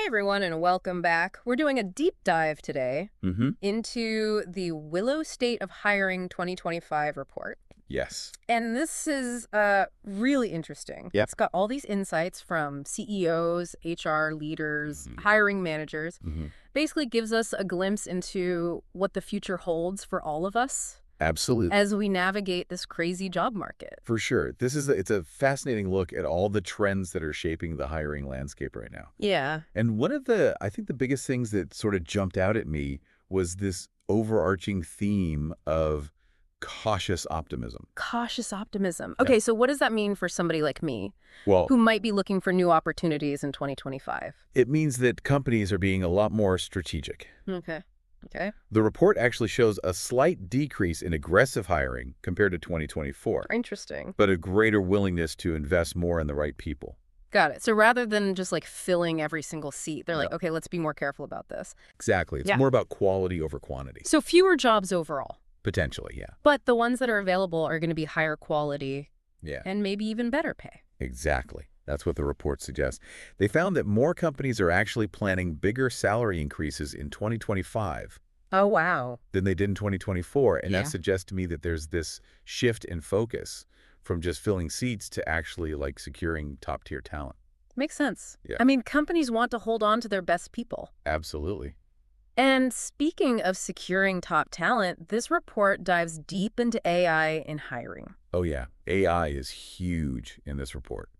Hey everyone, and welcome back. We're doing a deep dive today Mm-hmm. into the Willow State of Hiring 2025 report. Yes. And this is really interesting. Yep. It's got all these insights from CEOs, HR leaders, Mm-hmm. hiring managers. Mm-hmm. Basically gives us a glimpse into what the future holds for all of us Absolutely. as we navigate this crazy job market. For sure. It's a fascinating look at all the trends that are shaping the hiring landscape right now. Yeah. And I think the biggest things that sort of jumped out at me was this overarching theme of cautious optimism. Cautious optimism. Yeah. Okay, so what does that mean for somebody like me Well, who might be looking for new opportunities in 2025? it means that companies are being a lot more strategic. Okay. Okay. The report actually shows a slight decrease in aggressive hiring compared to 2024, Interesting. but a greater willingness to invest more in the right people. Got it. So rather than just like filling every single seat, they're like, Yeah. okay, let's be more careful about this. Exactly. It's Yeah. more about quality over quantity. So fewer jobs overall, Potentially, yeah. but the ones that are available are going to be higher quality Yeah, and maybe even better pay. exactly. That's what the report suggests. They found that more companies are actually planning bigger salary increases in 2025 Oh, wow. than they did in 2024. And Yeah. that suggests to me that there's this shift in focus from just filling seats to actually like securing top-tier talent. Makes sense. Yeah. I mean, companies want to hold on to their best people. Absolutely. And speaking of securing top talent, this report dives deep into AI in hiring. Oh, yeah. AI is huge in this report.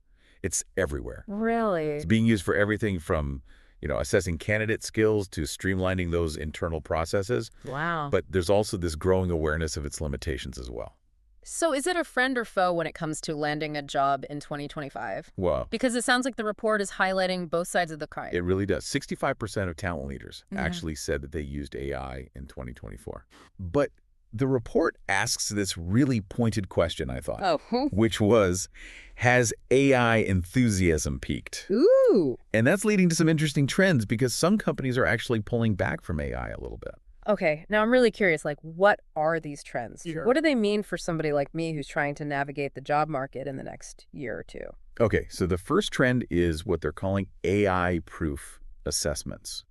It's everywhere. Really? It's being used for everything from, assessing candidate skills to streamlining those internal processes. Wow. But there's also this growing awareness of its limitations as well. So is it a friend or foe when it comes to landing a job in 2025? Well, Because it sounds like the report is highlighting both sides of the coin. it really does. 65% of talent leaders Mhm. actually said that they used AI in 2024. But the report asks this really pointed question, I thought, Oh. which was, has AI enthusiasm peaked? Ooh. And that's leading to some interesting trends because some companies are actually pulling back from AI a little bit. Okay, now I'm really curious, like, what are these trends? Sure. What do they mean for somebody like me who's trying to navigate the job market in the next year or two? Okay, so the first trend is what they're calling AI-proof assessments.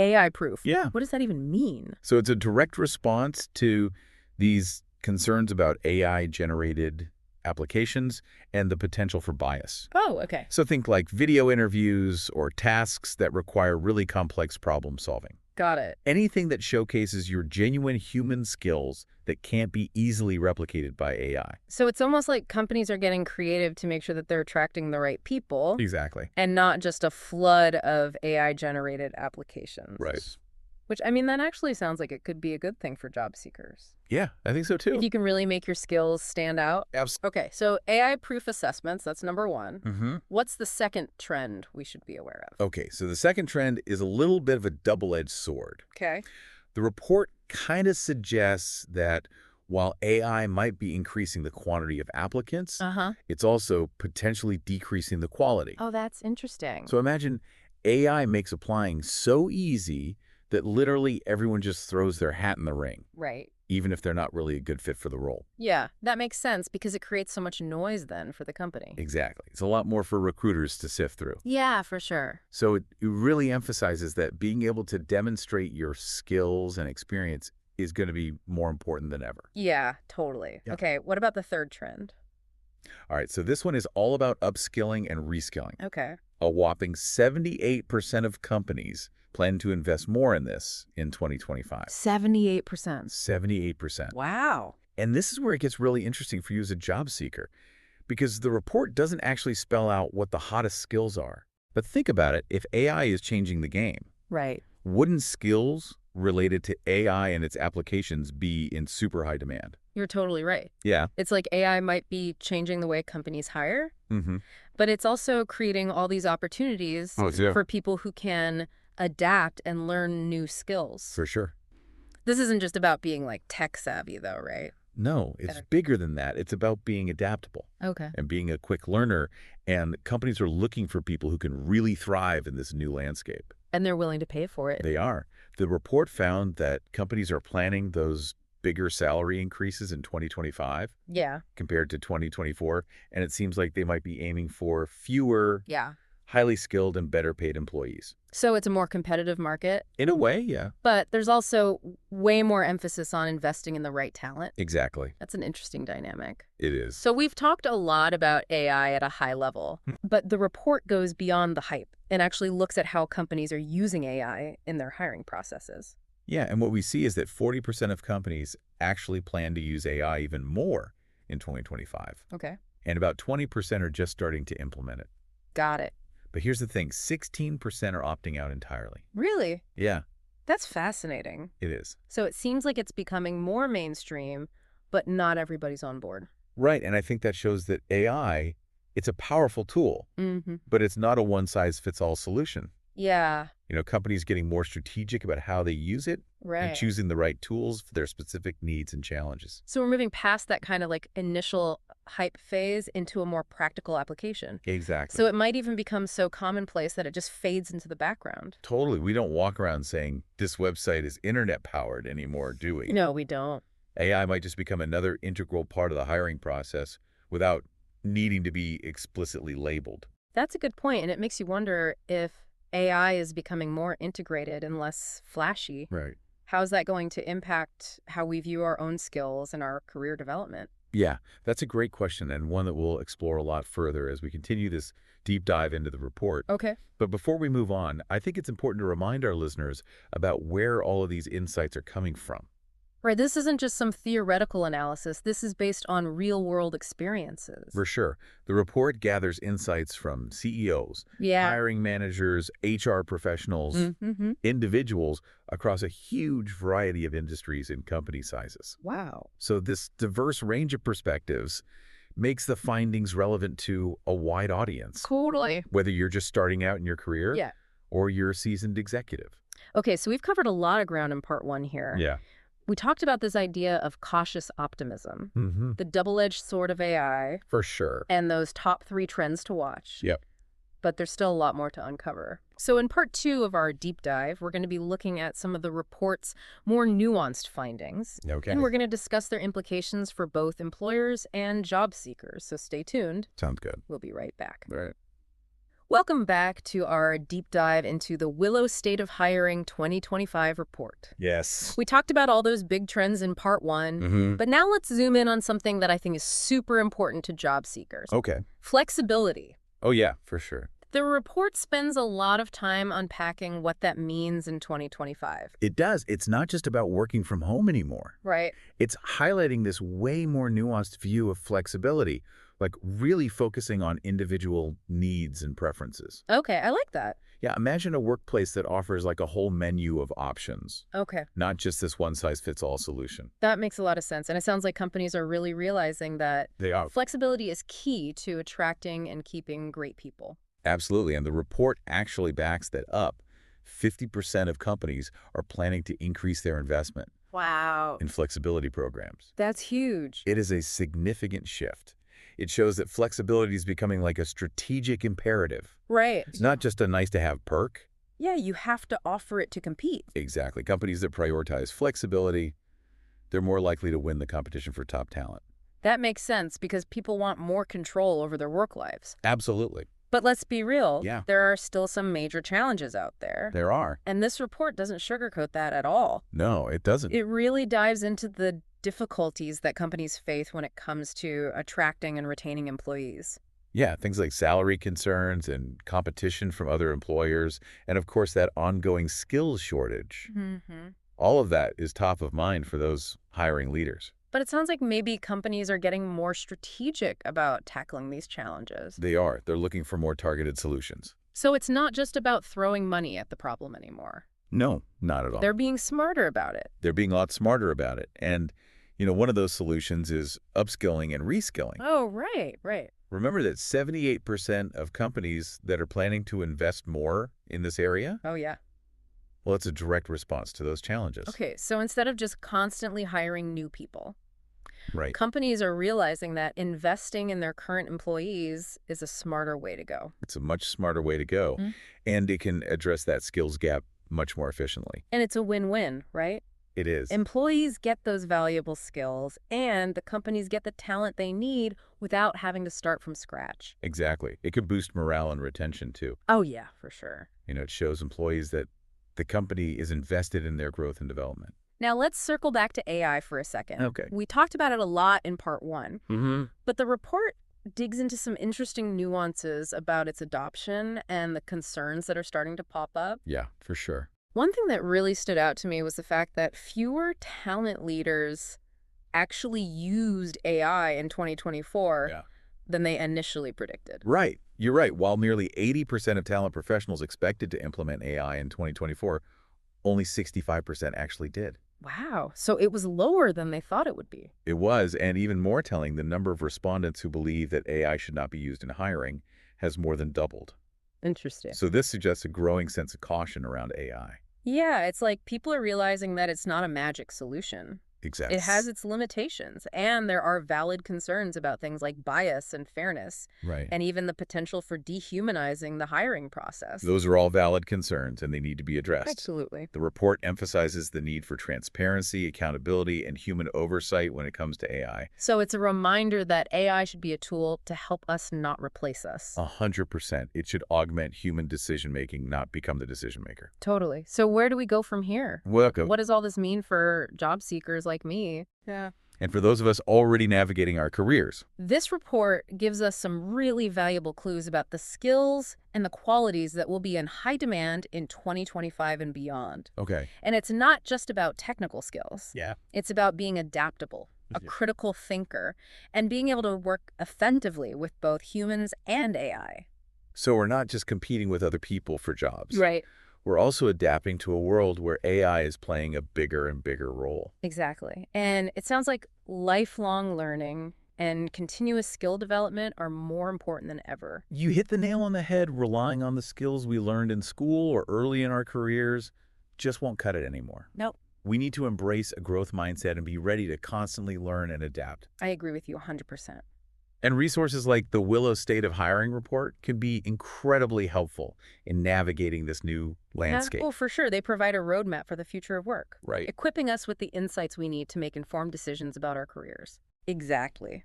AI proof. Yeah. What does that even mean? So it's a direct response to these concerns about AI-generated applications and the potential for bias. Oh, okay. So think like video interviews or tasks that require really complex problem solving. Got it. Anything that showcases your genuine human skills that can't be easily replicated by AI. So it's almost like companies are getting creative to make sure that they're attracting the right people Exactly. and not just a flood of AI-generated applications. Right. Which, I mean, that actually sounds like it could be a good thing for job seekers. Yeah, I think so too. If you can really make your skills stand out. Absolutely. Okay, so AI-proof assessments, that's number one. Mm-hmm. What's the second trend we should be aware of? Okay, so the second trend is a little bit of a double-edged sword. Okay. The report kind of suggests that while AI might be increasing the quantity of applicants, Uh-huh. it's also potentially decreasing the quality. Oh, that's interesting. So imagine AI makes applying so easy that literally everyone just throws their hat in the ring, Right. even if they're not really a good fit for the role. Yeah, that makes sense because it creates so much noise then for the company. Exactly. It's a lot more for recruiters to sift through. Yeah, for sure. So it really emphasizes that being able to demonstrate your skills and experience is going to be more important than ever. Yeah, totally. Yeah. Okay, what about the third trend? All right, so this one is all about upskilling and reskilling. Okay. A whopping 78% of companies plan to invest more in this in 2025. 78%. 78%. Wow. And this is where it gets really interesting for you as a job seeker, because the report doesn't actually spell out what the hottest skills are. But think about it, if AI is changing the game, Right. wouldn't skills related to AI and its applications be in super high demand? You're totally right. Yeah. It's like AI might be changing the way companies hire, Mm-hmm. but it's also creating all these opportunities for people who can adapt and learn new skills. For sure. This isn't just about being like tech savvy though, right? No, it's Better. bigger than that. It's about being adaptable Okay. and being a quick learner. And companies are looking for people who can really thrive in this new landscape. And they're willing to pay for it. They are. The report found that companies are planning those bigger salary increases in 2025 Yeah. compared to 2024. And it seems like they might be aiming for fewer Yeah. highly skilled and better paid employees. So it's a more competitive market? In a way, yeah. But there's also way more emphasis on investing in the right talent. Exactly. That's an interesting dynamic. It is. So we've talked a lot about AI at a high level, but the report goes beyond the hype and actually looks at how companies are using AI in their hiring processes. Yeah, and what we see is that 40% of companies actually plan to use AI even more in 2025. Okay. And about 20% are just starting to implement it. Got it. But here's the thing, 16% are opting out entirely. Really? Yeah. That's fascinating. It is. So it seems like it's becoming more mainstream, but not everybody's on board. Right, and I think that shows that AI, it's a powerful tool, but it's not a one-size-fits-all solution. Yeah. Companies getting more strategic about how they use it and choosing the right tools for their specific needs and challenges. So we're moving past that kind of like initial hype phase into a more practical application. Exactly. So it might even become so commonplace that it just fades into the background. Totally. We don't walk around saying this website is internet powered anymore, do we? No, we don't. AI might just become another integral part of the hiring process without needing to be explicitly labeled. That's a good point, and it makes you wonder if AI is becoming more integrated and less flashy. Right. How's that going to impact how we view our own skills and our career development? Yeah, that's a great question and one that we'll explore a lot further as we continue this deep dive into the report. Okay. But before we move on, I think it's important to remind our listeners about where all of these insights are coming from. Right, this isn't just some theoretical analysis. This is based on real-world experiences. For sure. The report gathers insights from CEOs, hiring managers, HR professionals, individuals across a huge variety of industries and company sizes. Wow. So this diverse range of perspectives makes the findings relevant to a wide audience. Totally. Whether you're just starting out in your career or you're a seasoned executive. Okay, so we've covered a lot of ground in part one here. Yeah. We talked about this idea of cautious optimism, the double-edged sword of AI. For sure. And those top 3 trends to watch. Yep. But there's still a lot more to uncover. So in part 2 of our deep dive, we're going to be looking at some of the report's more nuanced findings. Okay. And we're going to discuss their implications for both employers and job seekers. So stay tuned. Sounds good. We'll be right back. All right. Welcome back to our deep dive into the Willow State of Hiring 2025 report. Yes. We talked about all those big trends in part 1, but now let's zoom in on something that I think is super important to job seekers. Okay. Flexibility. Oh, yeah, for sure. The report spends a lot of time unpacking what that means in 2025. It does. It's not just about working from home anymore. Right. It's highlighting this way more nuanced view of flexibility, like really focusing on individual needs and preferences. Okay, I like that. Yeah, imagine a workplace that offers like a whole menu of options. Okay. Not just this one-size-fits-all solution. That makes a lot of sense. And it sounds like companies are really realizing that flexibility is key to attracting and keeping great people. Absolutely. And the report actually backs that up. 50% of companies are planning to increase their investment in flexibility programs. That's huge. It is a significant shift. It shows that flexibility is becoming like a strategic imperative. Right. It's not just a nice-to-have perk. Yeah, you have to offer it to compete. Exactly. Companies that prioritize flexibility, they're more likely to win the competition for top talent. That makes sense because people want more control over their work lives. Absolutely. But let's be real. Yeah. There are still some major challenges out there. There are. And this report doesn't sugarcoat that at all. No, it doesn't. It really dives into the difficulties that companies face when it comes to attracting and retaining employees. Yeah, things like salary concerns and competition from other employers, and of course that ongoing skills shortage. All of that is top of mind for those hiring leaders. But it sounds like maybe companies are getting more strategic about tackling these challenges. They are. They're looking for more targeted solutions. So it's not just about throwing money at the problem anymore. No, not at all. They're being smarter about it. They're being a lot smarter about it. And one of those solutions is upskilling and reskilling. Oh, right. Remember that 78% of companies that are planning to invest more in this area? Oh, yeah. Well, it's a direct response to those challenges. Okay, so instead of just constantly hiring new people, right, companies are realizing that investing in their current employees is a smarter way to go. It's a much smarter way to go, and it can address that skills gap much more efficiently. And it's a win-win, right? It is. Employees get those valuable skills, and the companies get the talent they need without having to start from scratch. Exactly. It could boost morale and retention, too. Oh, yeah, for sure. It shows employees that the company is invested in their growth and development. Now, let's circle back to AI for a second. Okay. We talked about it a lot in part 1, but the report digs into some interesting nuances about its adoption and the concerns that are starting to pop up. Yeah, for sure. One thing that really stood out to me was the fact that fewer talent leaders actually used AI in 2024 than they initially predicted. Right. You're right. While nearly 80% of talent professionals expected to implement AI in 2024, only 65% actually did. Wow. So it was lower than they thought it would be. It was, and even more telling, the number of respondents who believe that AI should not be used in hiring has more than doubled. Interesting. So this suggests a growing sense of caution around AI. Yeah, it's like people are realizing that it's not a magic solution. Exactly. It has its limitations, and there are valid concerns about things like bias and fairness, Right. and even the potential for dehumanizing the hiring process. Those are all valid concerns, and they need to be addressed. Absolutely. The report emphasizes the need for transparency, accountability, and human oversight when it comes to AI. So it's a reminder that AI should be a tool to help us, not replace us. 100%. It should augment human decision-making, not become the decision-maker. Totally. So where do we go from here? Welcome. What does all this mean for job seekers like me? Yeah. And for those of us already navigating our careers. This report gives us some really valuable clues about the skills and the qualities that will be in high demand in 2025 and beyond. Okay. And it's not just about technical skills. Yeah. It's about being adaptable, a critical thinker, and being able to work effectively with both humans and AI. So we're not just competing with other people for jobs. Right. We're also adapting to a world where AI is playing a bigger and bigger role. Exactly. And it sounds like lifelong learning and continuous skill development are more important than ever. You hit the nail on the head. Relying on the skills we learned in school or early in our careers just won't cut it anymore. Nope. We need to embrace a growth mindset and be ready to constantly learn and adapt. I agree with you 100%. And resources like the Willow State of Hiring report can be incredibly helpful in navigating this new landscape. Yeah, well, for sure. They provide a roadmap for the future of work, Right. equipping us with the insights we need to make informed decisions about our careers. Exactly.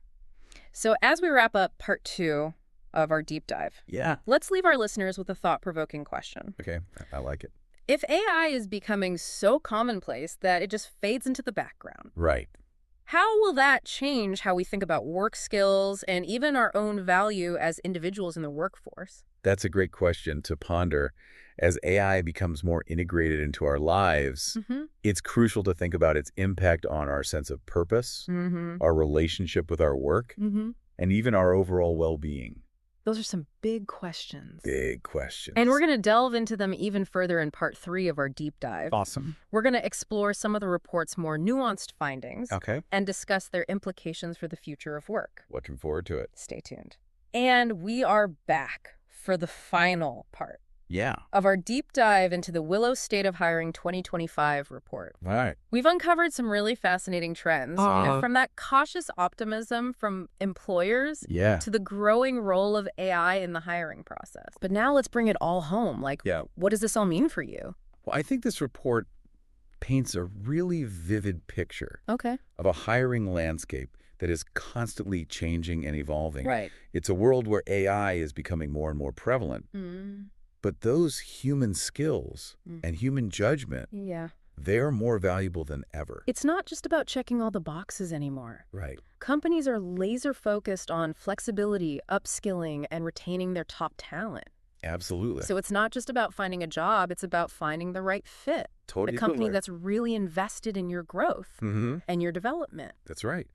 So as we wrap up part 2 of our deep dive, let's leave our listeners with a thought-provoking question. Okay, I like it. If AI is becoming so commonplace that it just fades into the background, Right. how will that change how we think about work skills and even our own value as individuals in the workforce? That's a great question to ponder. As AI becomes more integrated into our lives, it's crucial to think about its impact on our sense of purpose, our relationship with our work, and even our overall well-being. Those are some big questions. Big questions. And we're going to delve into them even further in part 3 of our deep dive. Awesome. We're going to explore some of the report's more nuanced findings and discuss their implications for the future of work. Looking forward to it. Stay tuned. And we are back for the final part of our deep dive into the Willow State of Hiring 2025 report. All right. We've uncovered some really fascinating trends, from that cautious optimism from employers to the growing role of AI in the hiring process. But now let's bring it all home. What does this all mean for you? Well, I think this report paints a really vivid picture of a hiring landscape that is constantly changing and evolving. Right. It's a world where AI is becoming more and more prevalent. But those human skills and human judgment, they're more valuable than ever. It's not just about checking all the boxes anymore. Right. Companies are laser focused on flexibility, upskilling, and retaining their top talent. Absolutely. So it's not just about finding a job, it's about finding the right fit. Totally. The company that's really invested in your growth and your development. That's right.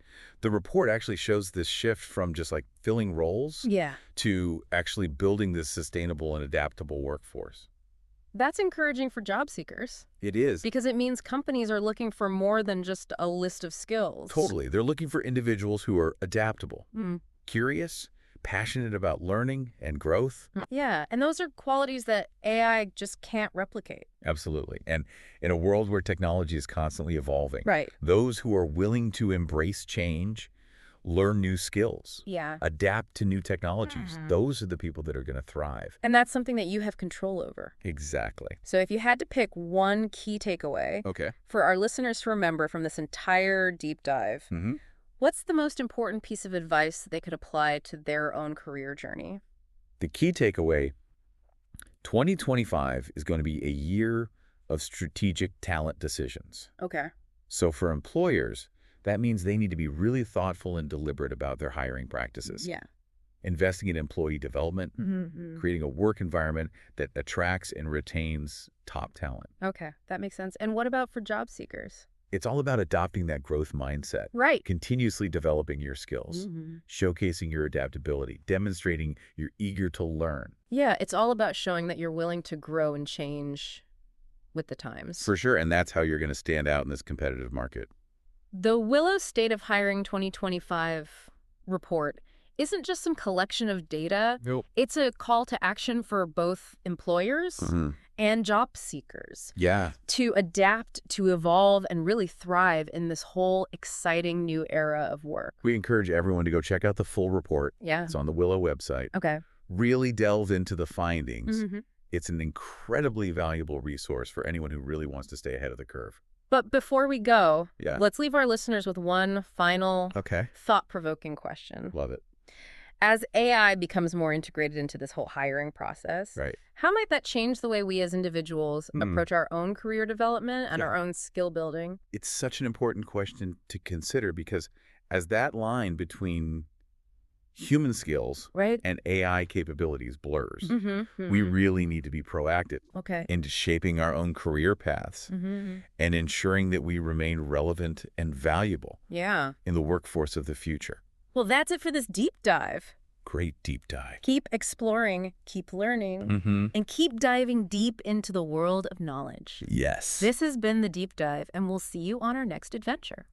The report actually shows this shift from just like filling roles to actually building this sustainable and adaptable workforce. That's encouraging for job seekers. It is. Because it means companies are looking for more than just a list of skills. Totally. They're looking for individuals who are adaptable, curious, passionate about learning and growth. Yeah, and those are qualities that AI just can't replicate. Absolutely. And in a world where technology is constantly evolving, Right. those who are willing to embrace change, learn new skills, Yeah. adapt to new technologies. Those are the people that are going to thrive. And that's something that you have control over. Exactly. So if you had to pick one key takeaway for our listeners to remember from this entire deep dive, what's the most important piece of advice that they could apply to their own career journey? The key takeaway, 2025 is going to be a year of strategic talent decisions. Okay. So for employers, that means they need to be really thoughtful and deliberate about their hiring practices. Yeah. Investing in employee development, creating a work environment that attracts and retains top talent. Okay, that makes sense. And what about for job seekers? It's all about adopting that growth mindset. Right. Continuously developing your skills, showcasing your adaptability, demonstrating you're eager to learn. Yeah, it's all about showing that you're willing to grow and change with the times. For sure, and that's how you're going to stand out in this competitive market. The Willow State of Hiring 2025 report isn't just some collection of data. Nope. It's a call to action for both employers and job seekers. Yeah. To adapt, to evolve, and really thrive in this whole exciting new era of work. We encourage everyone to go check out the full report. Yeah. It's on the Willow website. Okay. Really delve into the findings. It's an incredibly valuable resource for anyone who really wants to stay ahead of the curve. But before we go, let's leave our listeners with one final thought-provoking question. Love it. As AI becomes more integrated into this whole hiring process, how might that change the way we as individuals approach our own career development and our own skill building? It's such an important question to consider because as that line between human skills and AI capabilities blurs, we really need to be proactive into shaping our own career paths and ensuring that we remain relevant and valuable in the workforce of the future. Well, that's it for this deep dive. Great deep dive. Keep exploring, keep learning, and keep diving deep into the world of knowledge. Yes. This has been The Deep Dive, and we'll see you on our next adventure.